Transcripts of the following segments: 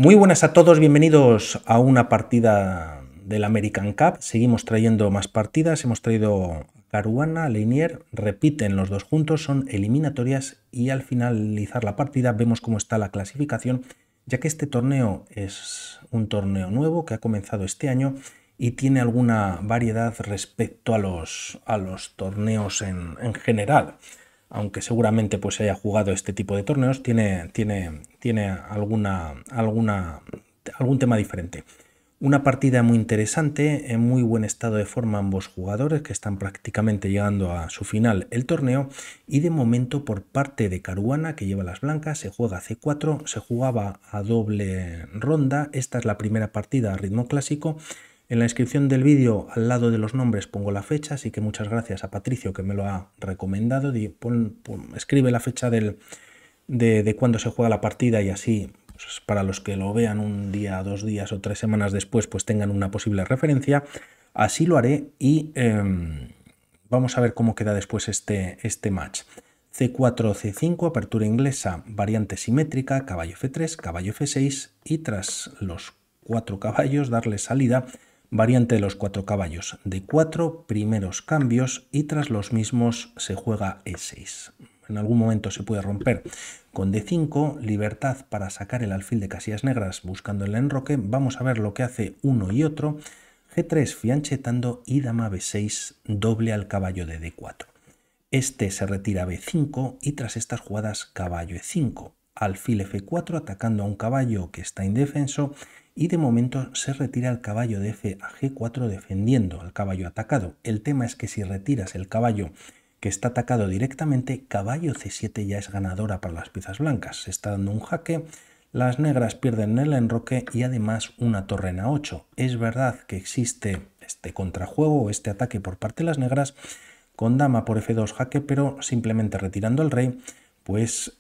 Muy buenas a todos, bienvenidos a una partida del American Cup. Seguimos trayendo más partidas, hemos traído Caruana, Lanier, repiten los dos juntos, son eliminatorias y al finalizar la partida vemos cómo está la clasificación, ya que este torneo es un torneo nuevo que ha comenzado este año y tiene alguna variedad respecto a los torneos en general. Aunque seguramente pues se haya jugado este tipo de torneos, tiene algún tema diferente. Una partida muy interesante, en muy buen estado de forma ambos jugadores que están prácticamente llegando a su final el torneo, y de momento por parte de Caruana, que lleva las blancas, se juega C4, se jugaba a doble ronda. Esta es la primera partida a ritmo clásico. En la descripción del vídeo, al lado de los nombres, pongo la fecha, así que muchas gracias a Patricio que me lo ha recomendado. Escribe la fecha de cuándo se juega la partida y así, pues, para los que lo vean un día, 2 días o 3 semanas después, pues tengan una posible referencia. Así lo haré y vamos a ver cómo queda después este match. C4, C5, apertura inglesa, variante simétrica, caballo F3, caballo F6 y tras los 4 caballos darle salida, variante de los 4 caballos, D4, primeros cambios y tras los mismos se juega E6. En algún momento se puede romper con D5, libertad para sacar el alfil de casillas negras buscando el enroque. Vamos a ver lo que hace uno y otro. G3 fianchetando y dama B6 doble al caballo de D4. Este se retira a B5 y tras estas jugadas caballo E5, alfil F4 atacando a un caballo que está indefenso y de momento se retira el caballo de F a G4 defendiendo al caballo atacado. El tema es que si retiras el caballo que está atacado directamente, caballo C7 ya es ganadora para las piezas blancas. Se está dando un jaque, las negras pierden el enroque y además una torre en A8. Es verdad que existe este contrajuego o este ataque por parte de las negras con dama por F2 jaque, pero simplemente retirando el rey, pues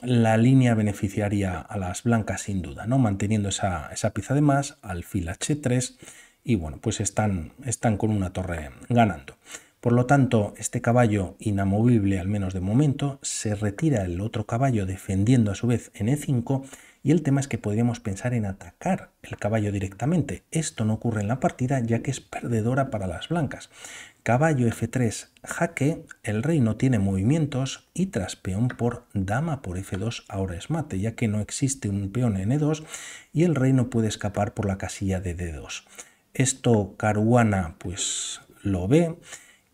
la línea beneficiaría a las blancas sin duda, ¿no? Manteniendo esa pieza de más, alfil H3 y bueno, pues están con una torre ganando. Por lo tanto, este caballo inamovible, al menos de momento, se retira el otro caballo defendiendo a su vez en E5 y el tema es que podríamos pensar en atacar el caballo directamente. Esto no ocurre en la partida ya que es perdedora para las blancas. Caballo F3 jaque, el rey no tiene movimientos y tras peón por dama por F2 ahora es mate, ya que no existe un peón en E2 y el rey no puede escapar por la casilla de D2. Esto Caruana pues lo ve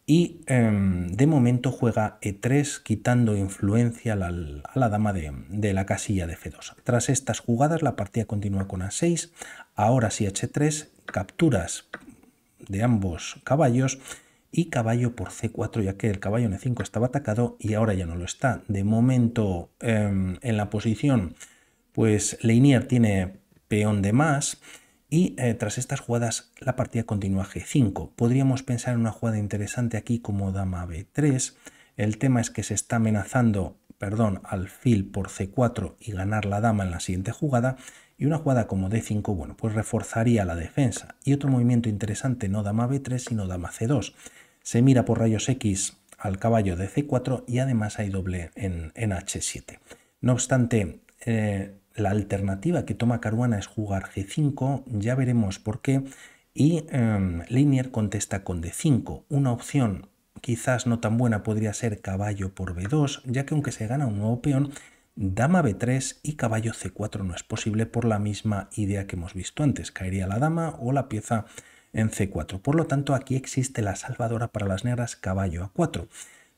y de momento juega E3 quitando influencia a la dama de la casilla de F2. Tras estas jugadas la partida continúa con A6, ahora sí H3, capturas de ambos caballos y caballo por C4, ya que el caballo en E5 estaba atacado y ahora ya no lo está. De momento en la posición pues Lanier tiene peón de más y tras estas jugadas la partida continúa G5. Podríamos pensar en una jugada interesante aquí como dama B3. El tema es que se está amenazando, alfil por C4 y ganar la dama en la siguiente jugada. Y una jugada como D5, bueno, pues reforzaría la defensa. Y otro movimiento interesante, no dama B3, sino dama C2. Se mira por rayos X al caballo de C4 y además hay doble en H7. No obstante, la alternativa que toma Caruana es jugar G5, ya veremos por qué, y Lanier contesta con D5. Una opción quizás no tan buena podría ser caballo por B2, ya que aunque se gana un nuevo peón, dama B3 y caballo C4 no es posible por la misma idea que hemos visto antes. Caería la dama o la pieza en C4. Por lo tanto, aquí existe la salvadora para las negras, caballo A4.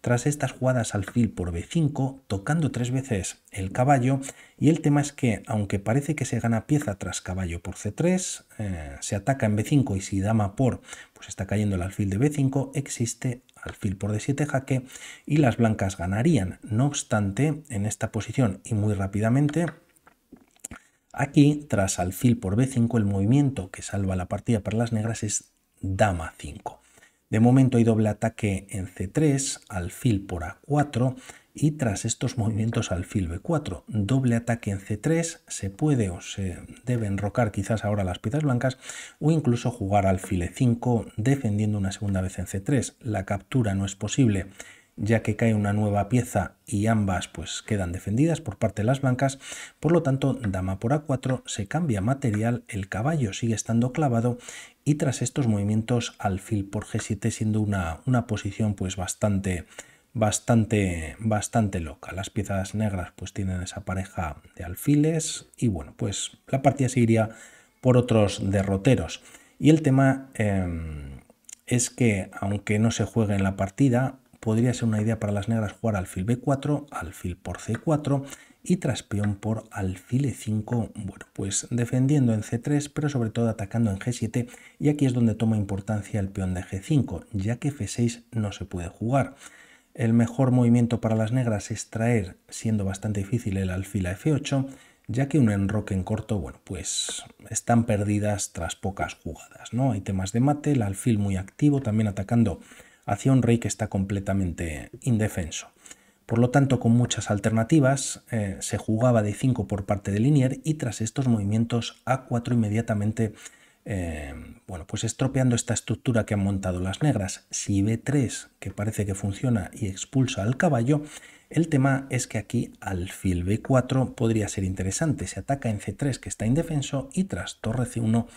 Tras estas jugadas alfil por B5, tocando 3 veces el caballo, y el tema es que, aunque parece que se gana pieza tras caballo por C3, se ataca en B5 y si dama por, pues está cayendo el alfil de B5, existe alfil por D7 jaque y las blancas ganarían. No obstante, en esta posición y muy rápidamente, aquí tras alfil por B5 el movimiento que salva la partida para las negras es dama 5. De momento hay doble ataque en C3, alfil por A4 y tras estos movimientos alfil B4, doble ataque en C3, se puede o se debe enrocar quizás ahora las piezas blancas o incluso jugar alfil E5 defendiendo una segunda vez en C3. La captura no es posible ya que cae una nueva pieza y ambas pues quedan defendidas por parte de las blancas. Por lo tanto, dama por A4, se cambia material, el caballo sigue estando clavado y tras estos movimientos alfil por G7, siendo una posición pues bastante loca. Las piezas negras pues tienen esa pareja de alfiles y bueno, pues la partida seguiría por otros derroteros. Y el tema es que aunque no se juegue en la partida, podría ser una idea para las negras jugar alfil B4, alfil por C4 y tras peón por alfil E5, bueno, pues defendiendo en C3, pero sobre todo atacando en G7, y aquí es donde toma importancia el peón de G5, ya que F6 no se puede jugar. El mejor movimiento para las negras es traer, siendo bastante difícil, el alfil a F8, ya que un enroque en corto, bueno, pues están perdidas tras pocas jugadas, ¿no? Hay temas de mate, el alfil muy activo, también atacando hacia un rey que está completamente indefenso. Por lo tanto, con muchas alternativas, se jugaba de 5 por parte de Linier y tras estos movimientos A4 inmediatamente, bueno, pues estropeando esta estructura que han montado las negras. Si B3, que parece que funciona y expulsa al caballo, el tema es que aquí alfil B4 podría ser interesante. Se ataca en C3, que está indefenso, y tras torre C1,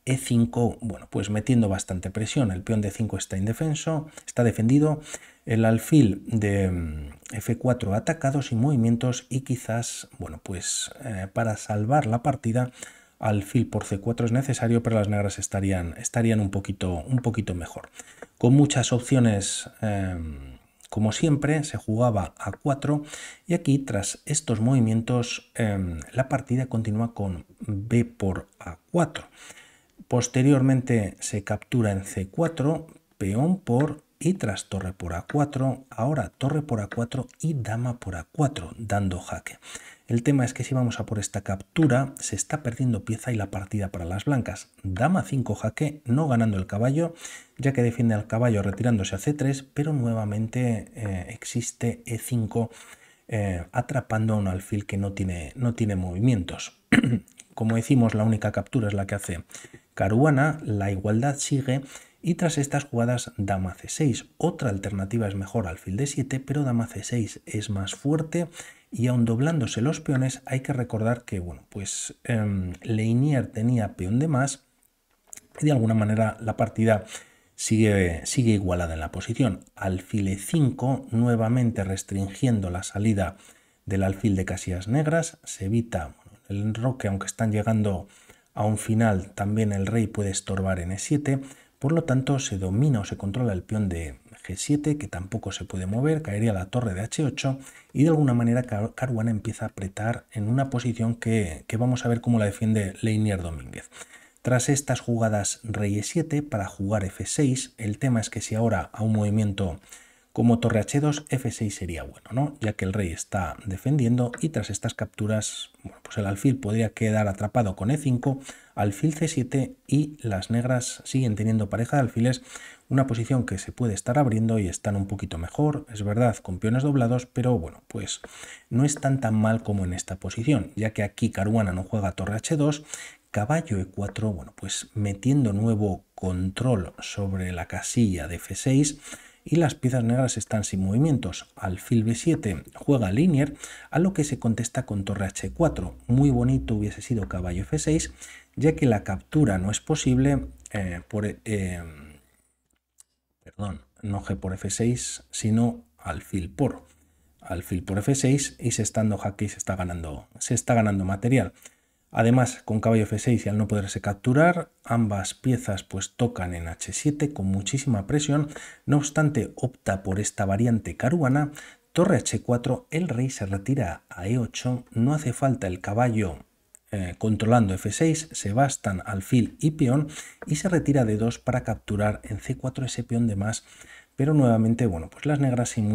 E5, bueno, pues metiendo bastante presión. El peón de 5 está indefenso, está defendido. El alfil de F4 atacado sin movimientos y quizás, bueno, pues para salvar la partida, alfil por C4 es necesario, pero las negras estarían un poquito mejor. Con muchas opciones, como siempre, se jugaba a 4 y aquí tras estos movimientos la partida continúa con B por A4. Posteriormente se captura en C4, peón por y tras torre por A4, ahora torre por A4 y dama por A4, dando jaque. El tema es que si vamos a por esta captura, se está perdiendo pieza y la partida para las blancas. Dama 5 jaque, no ganando el caballo, ya que defiende al caballo retirándose a C3, pero nuevamente existe E5 atrapando a un alfil que no tiene movimientos. Como decimos, la única captura es la que hace Caruana, la igualdad sigue y tras estas jugadas dama C6. Otra alternativa es mejor alfil D7, pero dama C6 es más fuerte y aun doblándose los peones hay que recordar que, bueno, pues Linier tenía peón de más y de alguna manera la partida sigue igualada en la posición. Alfil E5, nuevamente restringiendo la salida del alfil de casillas negras, se evita el enroque, aunque están llegando a un final, también el rey puede estorbar en E7, por lo tanto se domina o se controla el peón de G7, que tampoco se puede mover, caería la torre de H8 y de alguna manera Caruana empieza a apretar en una posición que vamos a ver cómo la defiende Linier Domínguez. Tras estas jugadas rey E7 para jugar F6, el tema es que si ahora a un movimiento como torre H2, F6 sería bueno, ¿no? Ya que el rey está defendiendo y tras estas capturas, bueno, pues el alfil podría quedar atrapado con E5, alfil C7 y las negras siguen teniendo pareja de alfiles, una posición que se puede estar abriendo y están un poquito mejor, es verdad, con peones doblados, pero bueno, pues no están tan mal como en esta posición, ya que aquí Caruana no juega torre H2, caballo E4, bueno, pues metiendo nuevo control sobre la casilla de F6, y las piezas negras están sin movimientos. Alfil B7 juega Linier, a lo que se contesta con torre H4. Muy bonito hubiese sido caballo F6, ya que la captura no es posible no G por F6, sino alfil por F6 y se está dando jaque y se está ganando material. Además, con caballo F6 y al no poderse capturar, ambas piezas pues tocan en H7 con muchísima presión. No obstante, opta por esta variante caruana. Torre H4, el rey se retira a E8, no hace falta el caballo controlando F6, se bastan alfil y peón y se retira de 2 para capturar en C4 ese peón de más. Pero nuevamente, bueno, pues las negras sin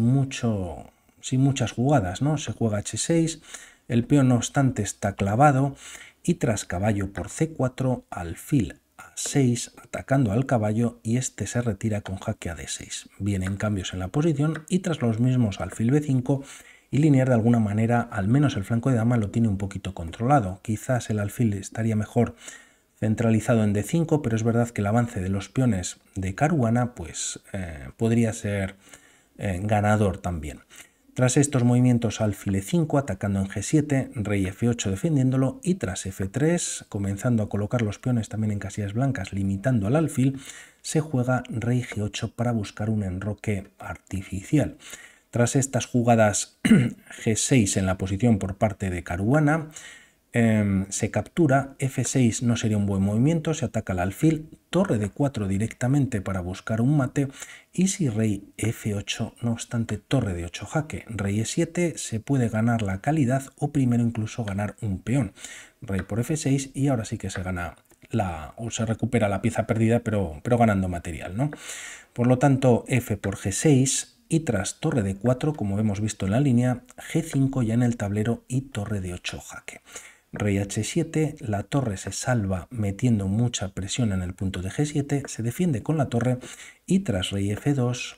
muchas jugadas, ¿no? Se juega H6. El peón, no obstante, está clavado y tras caballo por C4, alfil A6, atacando al caballo y este se retira con jaque a D6. Vienen cambios en la posición y tras los mismos alfil B5 y Linier de alguna manera, al menos el flanco de dama lo tiene un poquito controlado. Quizás el alfil estaría mejor centralizado en D5, pero es verdad que el avance de los peones de Caruana pues podría ser ganador también. Tras estos movimientos, alfil e5 atacando en g7, rey f8 defendiéndolo, y tras f3, comenzando a colocar los peones también en casillas blancas, limitando al alfil, se juega rey g8 para buscar un enroque artificial. Tras estas jugadas g6 en la posición por parte de Caruana, se captura, f6 no sería un buen movimiento, se ataca al alfil, torre d4 directamente para buscar un mate, y si rey f8, no obstante torre d8 jaque, rey e7, se puede ganar la calidad o primero incluso ganar un peón, rey por f6, y ahora sí que se gana o se recupera la pieza perdida, pero ganando material, ¿no? Por lo tanto, f por g6, y tras torre d4, como hemos visto en la línea, g5 ya en el tablero y torre d8 jaque. Rey h7, la torre se salva metiendo mucha presión en el punto de g7, se defiende con la torre, y tras rey f2,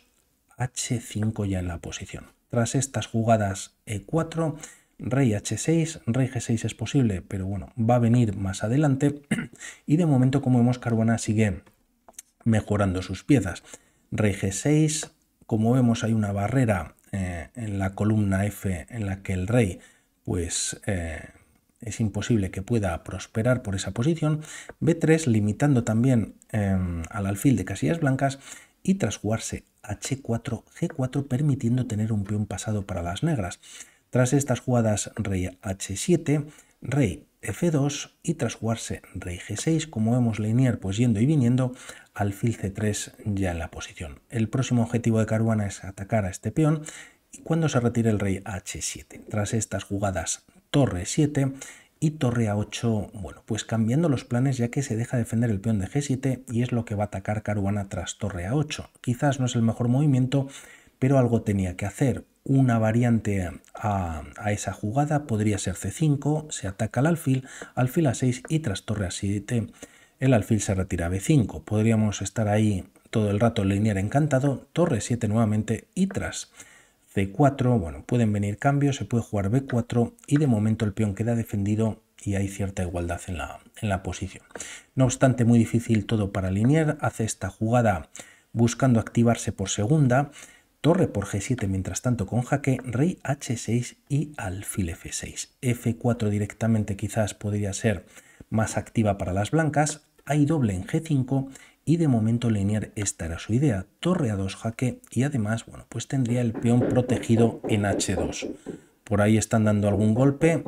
h5 ya en la posición. Tras estas jugadas e4, rey h6, rey g6 es posible, pero bueno, va a venir más adelante, y de momento, como vemos, Caruana sigue mejorando sus piezas. Rey g6, como vemos hay una barrera en la columna F en la que el rey pues es imposible que pueda prosperar por esa posición, b3 limitando también al alfil de casillas blancas, y tras jugarse h4, g4 permitiendo tener un peón pasado para las negras. Tras estas jugadas rey h7, rey f2, y tras jugarse rey g6, como vemos Leinier pues yendo y viniendo, alfil c3 ya en la posición. El próximo objetivo de Caruana es atacar a este peón, y cuando se retire el rey h7. Tras estas jugadas torre 7 y torre a8, bueno, pues cambiando los planes, ya que se deja defender el peón de g7 y es lo que va a atacar Caruana tras torre a8. Quizás no es el mejor movimiento, pero algo tenía que hacer. Una variante a esa jugada podría ser c5, se ataca al alfil a6 y tras torre a7 el alfil se retira a b5. Podríamos estar ahí todo el rato Leinier encantado, torre 7 nuevamente, y tras c4, bueno, pueden venir cambios, se puede jugar b4 y de momento el peón queda defendido y hay cierta igualdad en la posición. No obstante, muy difícil todo para Leinier, hace esta jugada buscando activarse por segunda, torre por g7 mientras tanto con jaque, rey h6 y alfil f6. f4 directamente quizás podría ser más activa para las blancas, hay doble en g5 y de momento Leinier esta era su idea, torre a2 jaque, y además, bueno, pues tendría el peón protegido en h2. Por ahí están dando algún golpe,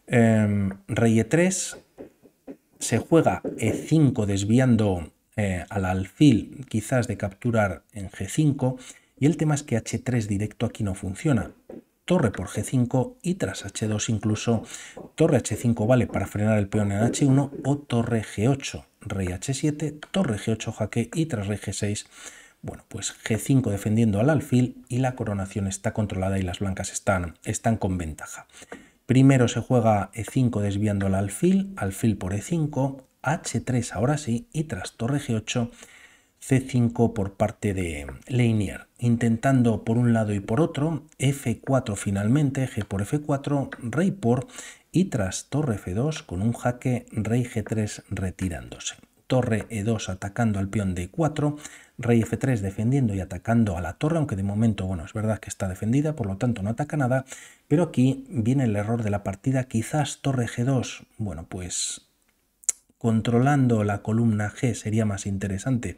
rey e3, se juega e5 desviando al alfil quizás de capturar en g5, y el tema es que h3 directo aquí no funciona. Torre por g5 y tras h2 incluso torre h5 vale para frenar el peón en h1 o torre g8, rey h7, torre g8 jaque y tras rey g6, bueno, pues g5 defendiendo al alfil y la coronación está controlada y las blancas están con ventaja. Primero se juega e5 desviando al alfil por e5, h3 ahora sí, y tras torre g8, c5 por parte de Leinier, intentando por un lado y por otro, f4 finalmente, g por f4, rey por, y tras torre f2 con un jaque, rey g3 retirándose. Torre e2 atacando al peón de 4, rey f3 defendiendo y atacando a la torre, aunque de momento, bueno, es verdad que está defendida, por lo tanto no ataca nada, pero aquí viene el error de la partida, quizás torre g2, bueno, pues controlando la columna G sería más interesante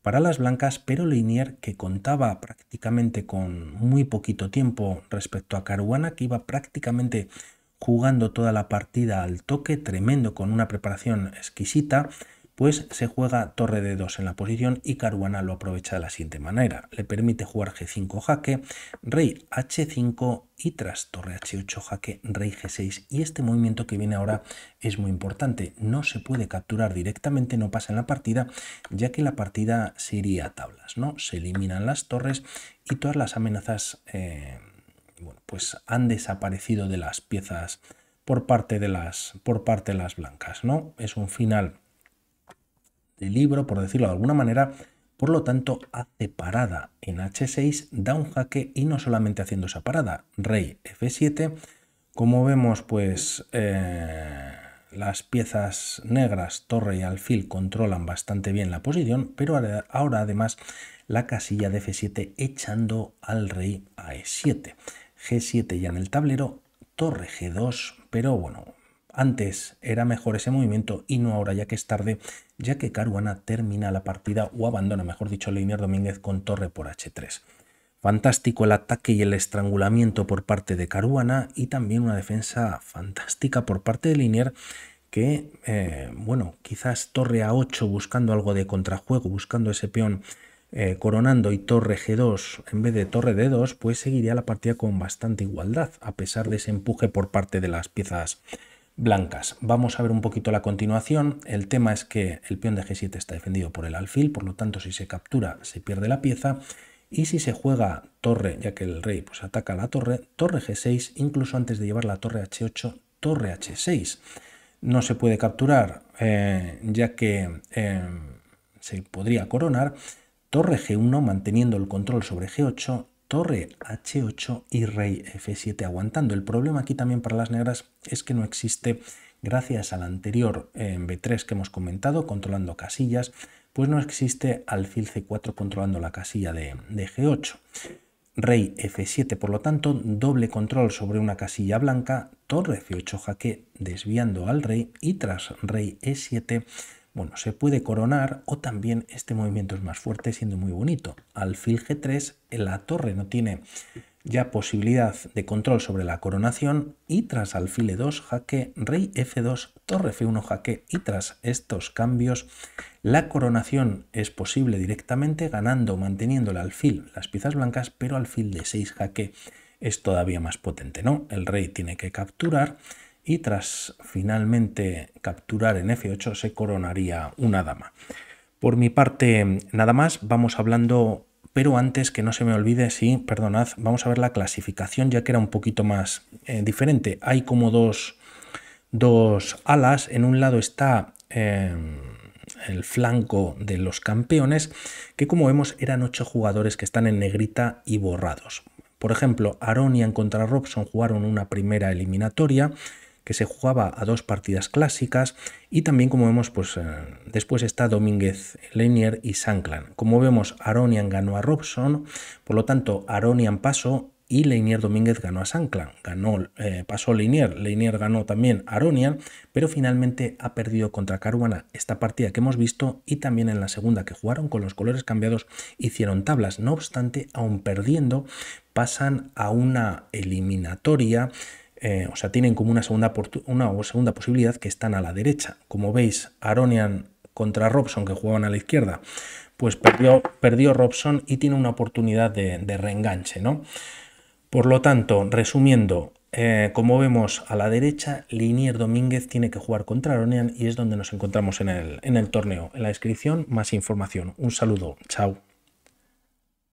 para las blancas, pero Leinier, que contaba prácticamente con muy poquito tiempo respecto a Caruana, que iba prácticamente jugando toda la partida al toque, tremendo, con una preparación exquisita, pues se juega torre de 2 en la posición y Caruana lo aprovecha de la siguiente manera. Le permite jugar g5 jaque, rey h5 y tras torre h8 jaque, rey g6. Y este movimiento que viene ahora es muy importante. No se puede capturar directamente, no pasa en la partida, ya que la partida se iría a tablas, ¿no? Se eliminan las torres y todas las amenazas bueno, pues han desaparecido de las piezas por parte de las blancas, ¿no? Es un final de libro, por decirlo de alguna manera. Por lo tanto, hace parada en h6, da un jaque y no solamente haciendo esa parada, rey f7, como vemos, pues las piezas negras, torre y alfil, controlan bastante bien la posición, pero ahora además la casilla de F7 echando al rey a E7. G7 ya en el tablero, torre G2, pero bueno, antes era mejor ese movimiento y no ahora, ya que es tarde, ya que Caruana termina la partida o abandona, mejor dicho, Leinier Domínguez con torre por H3. Fantástico el ataque y el estrangulamiento por parte de Caruana y también una defensa fantástica por parte de Leinier que, bueno, quizás torre A8 buscando algo de contrajuego, buscando ese peón coronando y torre G2 en vez de torre D2, pues seguiría la partida con bastante igualdad, a pesar de ese empuje por parte de las piezas blancas. Vamos a ver un poquito la continuación. El tema es que el peón de G7 está defendido por el alfil, por lo tanto si se captura se pierde la pieza. Y si se juega torre, ya que el rey pues ataca la torre, torre G6, incluso antes de llevar la torre H8, torre H6. No se puede capturar, ya que se podría coronar. Torre G1 manteniendo el control sobre G8, torre H8 y rey F7 aguantando. El problema aquí también para las negras es que no existe, gracias al anterior B3 que hemos comentado, controlando casillas, pues no existe alfil C4 controlando la casilla de G8. Rey F7, por lo tanto, doble control sobre una casilla blanca, torre F8 jaque desviando al rey y tras rey E7, bueno, se puede coronar o también este movimiento es más fuerte siendo muy bonito. Alfil G3, la torre no tiene ya posibilidad de control sobre la coronación y tras alfil E2 jaque, rey F2, torre F1 jaque y tras estos cambios la coronación es posible directamente ganando, manteniendo el alfil, las piezas blancas, pero alfil D6 jaque es todavía más potente, ¿no? El rey tiene que capturar y tras finalmente capturar en F8 se coronaría una dama. Por mi parte nada más, vamos hablando, pero antes que no se me olvide, sí, perdonad, vamos a ver la clasificación ya que era un poquito más diferente. Hay como dos alas, en un lado está el flanco de los campeones, que como vemos eran 8 jugadores que están en negrita y borrados. Por ejemplo, Aronian contra Robson jugaron una primera eliminatoria que se jugaba a 2 partidas clásicas y también como vemos pues después está Domínguez, Leinier y Sanclan. Como vemos Aronian ganó a Robson, por lo tanto Aronian pasó y Leinier Domínguez ganó a Sanclan. Pasó Leinier, Leinier ganó también a Aronian, pero finalmente ha perdido contra Caruana esta partida que hemos visto y también en la segunda que jugaron con los colores cambiados hicieron tablas. No obstante, aún perdiendo, pasan a una eliminatoria. O sea, tienen como una segunda posibilidad que están a la derecha. Como veis, Aronian contra Robson, que jugaban a la izquierda, pues perdió Robson y tiene una oportunidad de reenganche, ¿no? Por lo tanto, resumiendo, como vemos a la derecha, Leinier Domínguez tiene que jugar contra Aronian y es donde nos encontramos en el torneo. En la descripción, más información. Un saludo, chao.